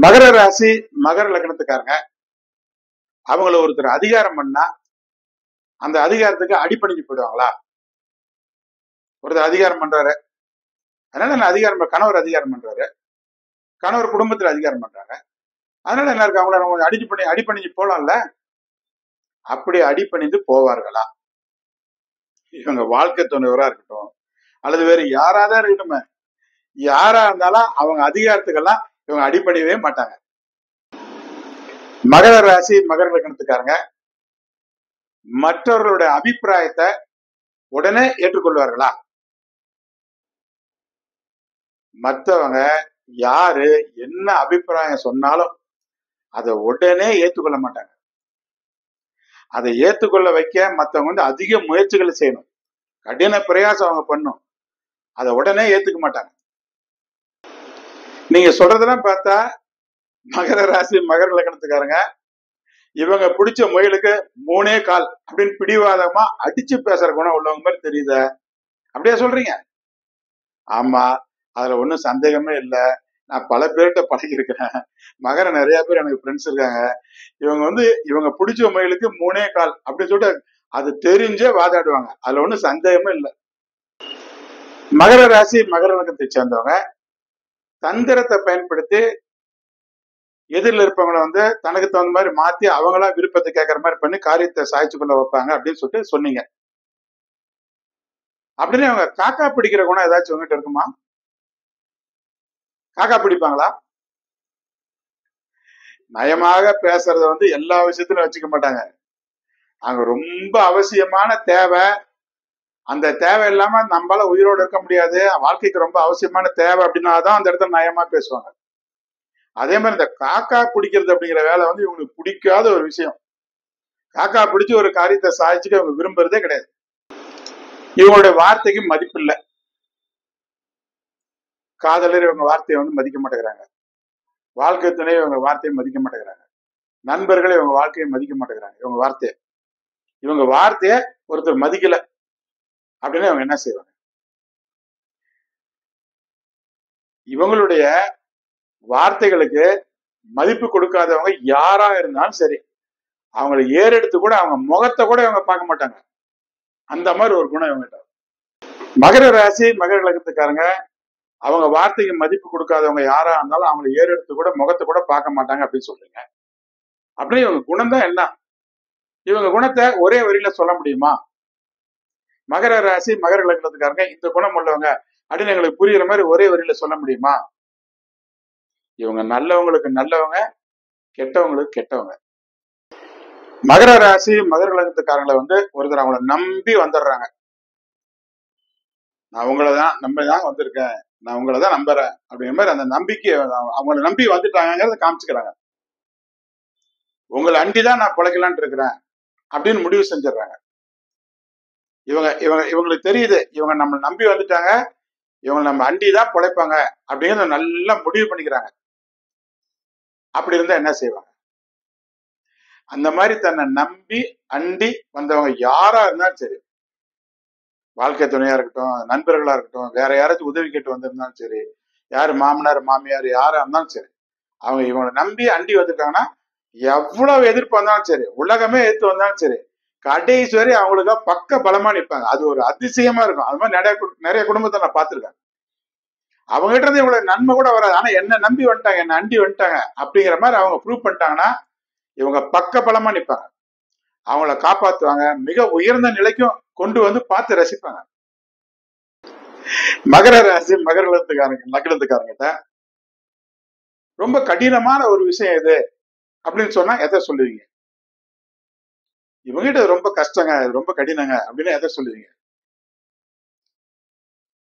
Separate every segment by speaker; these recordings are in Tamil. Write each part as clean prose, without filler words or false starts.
Speaker 1: மகர ராசி மகர லக்னத்துக்காரங்க அவங்கள ஒருத்தர் அதிகாரம் பண்ணா அந்த அதிகாரத்துக்கு அடிபணிஞ்சு போயிடுவாங்களா? ஒருத்தர் அதிகாரம் பண்றாரு, அதனால என்ன அதிகாரம், கணவர் அதிகாரம் பண்றாரு, கணவர் குடும்பத்துல அதிகாரம் பண்றாங்க, அதனால என்ன இருக்கு, அவங்கள நம்ம அடிபணிஞ்சு போலாம்ல? அப்படி அடிபணிந்து போவார்களா? இவங்க வாழ்க்கை துணைவரா இருக்கட்டும் அல்லது வேற யாராதான் இருக்கட்டுமே, யாரா இருந்தாலும் அவங்க அதிகாரத்துக்கெல்லாம் இவங்க அடிபணியவே மாட்டாங்க. மகர ராசி மகர லக்னத்துக்காரங்க மற்றவர்களுடைய அபிப்பிராயத்தை உடனே ஏற்றுக்கொள்வார்களா? மற்றவங்க யாரு என்ன அபிப்பிராயம் சொன்னாலும் அதை உடனே ஏற்றுக்கொள்ள மாட்டாங்க. அதை ஏற்றுக்கொள்ள வைக்க மற்றவங்க அதிக முயற்சிகளை செய்யணும், கடின பிரயாசம் அவங்க பண்ணும், அதை உடனே ஏத்துக்க மாட்டாங்க. நீங்க சொல்றதெல்லாம் பார்த்தா மகர ராசி மகர லக்னத்துக்காரங்க இவங்க பிடிச்ச முயலுக்கு 3 கால் அப்படின்னு பிடிவாதமா அடிச்சு பேசுற குணம் உள்ளவங்க மாதிரி தெரியுத. அப்படியே சொல்றீங்க? ஆமா, அதுல ஒன்றும் சந்தேகமே இல்லை. நான் பல பேர்கிட்ட பழகி இருக்கிறேன். மகர நிறைய பேர் எனக்கு ஃப்ரெண்ட்ஸ் இருக்காங்க. இவங்க பிடிச்ச முயலுக்கு 3 கால் அப்படின்னு சொல்லிட்டு அது தெரிஞ்சே வாதாடுவாங்க. அதுல ஒன்றும் சந்தேகமே இல்லை. மகர ராசி மகர லக்னத்தை சேர்ந்தவங்க தந்திரத்தை பயன்படுத்தி எதிரில் இருப்பவங்களை தனக்கு தகுந்த மாதிரி மாத்தி அவங்களா விருப்பத்தை கேட்கற மாதிரி பண்ணி காரியத்தை சாய்ச்சி கொள்ள வைப்பாங்க அப்படின்னு சொல்லிட்டு சொன்னீங்க. அப்படின்னு அவங்க காக்கா பிடிக்கிற குணம் ஏதாச்சும் உங்ககிட்ட இருக்குமா? காக்கா பிடிப்பாங்களா? நயமாக பேசுறத எல்லா விஷயத்திலும் வச்சுக்க மாட்டாங்க. அங்க ரொம்ப அவசியமான தேவை, அந்த தேவை இல்லாம நம்மளால உயிரோடு இருக்க முடியாது, வாழ்க்கைக்கு ரொம்ப அவசியமான தேவை அப்படின்னாதான் அந்த இடத்துல நயமா பேசுவாங்க. அதே மாதிரி இந்த காக்கா பிடிக்கிறது அப்படிங்கிற வேலை இவங்களுக்கு பிடிக்காத ஒரு விஷயம். காக்கா பிடிச்சு ஒரு காரியத்தை சாதிச்சுட்டு அவங்க விரும்புறதே கிடையாது. இவங்களுடைய வார்த்தைக்கு மதிப்பு இல்லை. காதலர் இவங்க வார்த்தையை மதிக்க மாட்டேங்கிறாங்க, வாழ்க்கை துணை இவங்க வார்த்தையை மதிக்க மாட்டேங்கிறாங்க, நண்பர்கள் இவங்க வாழ்க்கையை மதிக்க மாட்டேங்கிறாங்க. இவங்க வார்த்தைய ஒருத்தர் மதிக்கல அப்படின்னு அவங்க என்ன செய்வாங்க? இவங்களுடைய வார்த்தைகளுக்கு மதிப்பு கொடுக்காதவங்க யாரா இருந்தாலும் சரி, அவங்களை ஏறெடுத்து கூட அவங்க முகத்தை கூட இவங்க பார்க்க மாட்டாங்க. அந்த மாதிரி ஒரு குணம் இவங்ககிட்ட. மகர ராசி மகர லக்னத்துக்காரங்க அவங்க வார்த்தைக்கு மதிப்பு கொடுக்காதவங்க யாரா இருந்தாலும் அவங்களை ஏறெடுத்து கூட முகத்தை கூட பார்க்க மாட்டாங்க அப்படின்னு சொல்றீங்க. அப்படின்னு இவங்க குணம் தான் என்ன? இவங்க குணத்தை ஒரே வரியில சொல்ல முடியுமா? மகர ராசி மகர லக்னத்துக்காரங்க இந்த குணம் உள்ளவங்க அப்படின்னு எங்களுக்கு புரியுற மாதிரி ஒரே வரியில சொல்ல முடியுமா? இவங்க நல்லவங்களுக்கு நல்லவங்க, கெட்டவங்களுக்கு கெட்டவங்க. மகர ராசி மகர லக்னத்துக்காரங்களை ஒருத்தர் அவங்கள நம்பி வந்துடுறாங்க. நான் உங்களதான் நம்பிதான் வந்திருக்கேன், நான் உங்களதான் நம்புறேன் அப்படிங்கிற மாதிரி அந்த நம்பிக்கை அவங்கள நம்பி வந்துட்டாங்கிறத காமிச்சுக்கிறாங்க. உங்களை அண்டிதான் நான் பிழைக்கலான் இருக்கிறேன் அப்படின்னு முடிவு செஞ்சிடறாங்க. இவங்களுக்கு தெரியுது, இவங்க நம்ம நம்பி வந்துட்டாங்க, இவங்க நம்ம அண்டிதான் பிழைப்பாங்க அப்படிங்கிறத நல்லா முடிவு பண்ணிக்கிறாங்க. அப்படி இருந்தா என்ன செய்வாங்க? அந்த மாதிரி தன்னை நம்பி அண்டி வந்தவங்க யாரா இருந்தாலும் சரி, வாழ்க்கை துணையா இருக்கட்டும், நண்பர்களா இருக்கட்டும், வேற யாராச்சும் உதவி கேட்டு வந்திருந்தாலும் சரி, யாரு மாமனார் மாமியார் யாரா இருந்தாலும் சரி, அவங்க இவங்களை நம்பி அண்டி வந்துட்டாங்கன்னா எவ்வளவு எதிர்ப்பு வந்தாலும் சரி, உலகமே எதிர்த்து வந்தாலும் சரி, கடைசி வரை அவங்களுக்கு பக்க பலமா நிற்பாங்க. அது ஒரு அதிசயமா இருக்கும். அது மாதிரி நிறைய குடும்பத்தை நான் பார்த்திருக்கேன். அவங்க கிட்ட இருந்து இவ்வளவு நன்மை கூட வராது, ஆனா என்ன நம்பி வந்துட்டாங்க, என்ன அண்டி வந்துட்டாங்க அப்படிங்கிற மாதிரி அவங்க ப்ரூவ் பண்ணிட்டாங்கன்னா இவங்க பக்க பலமா நிற்பாங்க. அவங்கள காப்பாத்துவாங்க, மிக உயர்ந்த நிலைக்கும் கொண்டு பார்த்து ரசிப்பாங்க. மகர ராசி மகர லக்னத்துக்காரங்கிட்ட ரொம்ப கடினமான ஒரு விஷயம் எது அப்படின்னு சொன்னா எதை சொல்லுவீங்க? இவங்கிட்ட ரொம்ப கஷ்டங்க, ரொம்ப கடினங்க அப்படின்னு எதை சொல்லுவீங்க?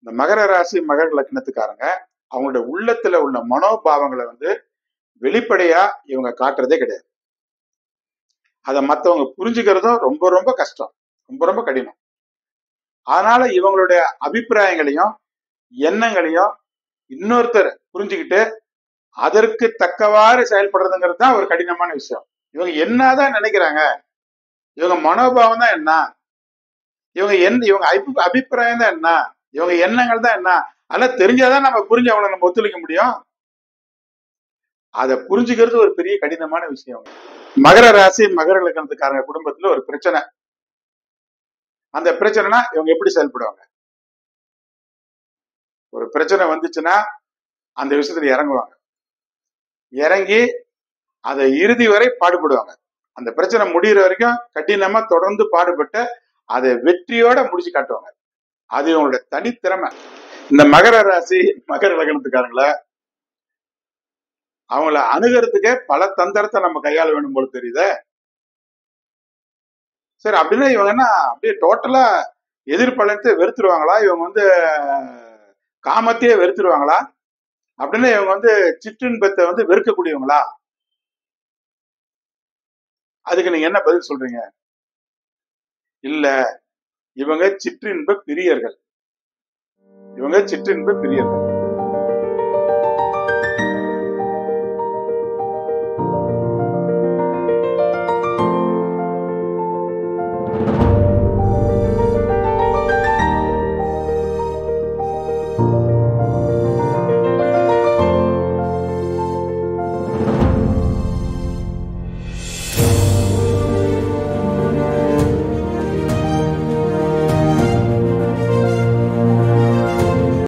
Speaker 1: இந்த மகர ராசி மகர லக்னத்துக்காரங்க அவங்களுடைய உள்ளத்துல உள்ள மனோபாவங்களை வெளிப்படையா இவங்க காட்டுறதே கிடையாது. அதை மற்றவங்க புரிஞ்சுக்கிறதும் ரொம்ப ரொம்ப கஷ்டம், ரொம்ப ரொம்ப கடினம். அதனால இவங்களுடைய அபிப்பிராயங்களையும் எண்ணங்களையும் இன்னொருத்தர் புரிஞ்சுக்கிட்டு அதற்கு தக்கவாறு செயல்படுறதுங்கிறது தான் ஒரு கடினமான விஷயம். இவங்க என்னதான் நினைக்கிறாங்க, இவங்க மனோபாவம் தான் என்ன, இவங்க அபிப்பிராயம் தான் என்ன, இவங்க எண்ணங்கள் தான் என்ன, அதெல்லாம் தெரிஞ்சாதான் நம்ம புரிஞ்சு அவங்களை நம்ம ஒத்துழைக்க முடியும். அதை புரிஞ்சுக்கிறது ஒரு பெரிய கடினமான விஷயம். மகர ராசி மகர லக்னத்துக்காரங்க குடும்பத்துல ஒரு பிரச்சனை, அந்த பிரச்சனைனா இவங்க எப்படி செயல்படுவாங்க? ஒரு பிரச்சனை வந்துச்சுன்னா அந்த விஷயத்துல இறங்குவாங்க, இறங்கி அதை இறுதி வரை பாடுபடுவாங்க. அந்த பிரச்சனை முடிகிற வரைக்கும் கடினமா தொடர்ந்து பாடுபட்டு அதை வெற்றியோட முடிச்சு காட்டுவாங்க. அது இவங்களோட தனித்திறமை. இந்த மகர ராசி மகர லக்னத்துக்காரங்கள அவங்கள அணுகிறதுக்கே பல தந்திரத்தை நம்ம கையாள வேண்டும் போல தெரியுது. சரி, அப்படின்னா இவங்க என்ன அப்படியே டோட்டலா எதிர்பலத்தை வெறுத்துருவாங்களா? இவங்க வந்து காமத்தையே வெறுத்துருவாங்களா? அப்படின்னா இவங்க வந்து சிற்றின்பத்தை வந்து வெறுக்கக்கூடியவங்களா? அதுக்கு நீங்க என்ன பதில் சொல்றீங்க? இல்ல, இவங்க சிற்றின்ப பிரியர்கள். இவங்க சிற்றின்ப பிரியர்கள்.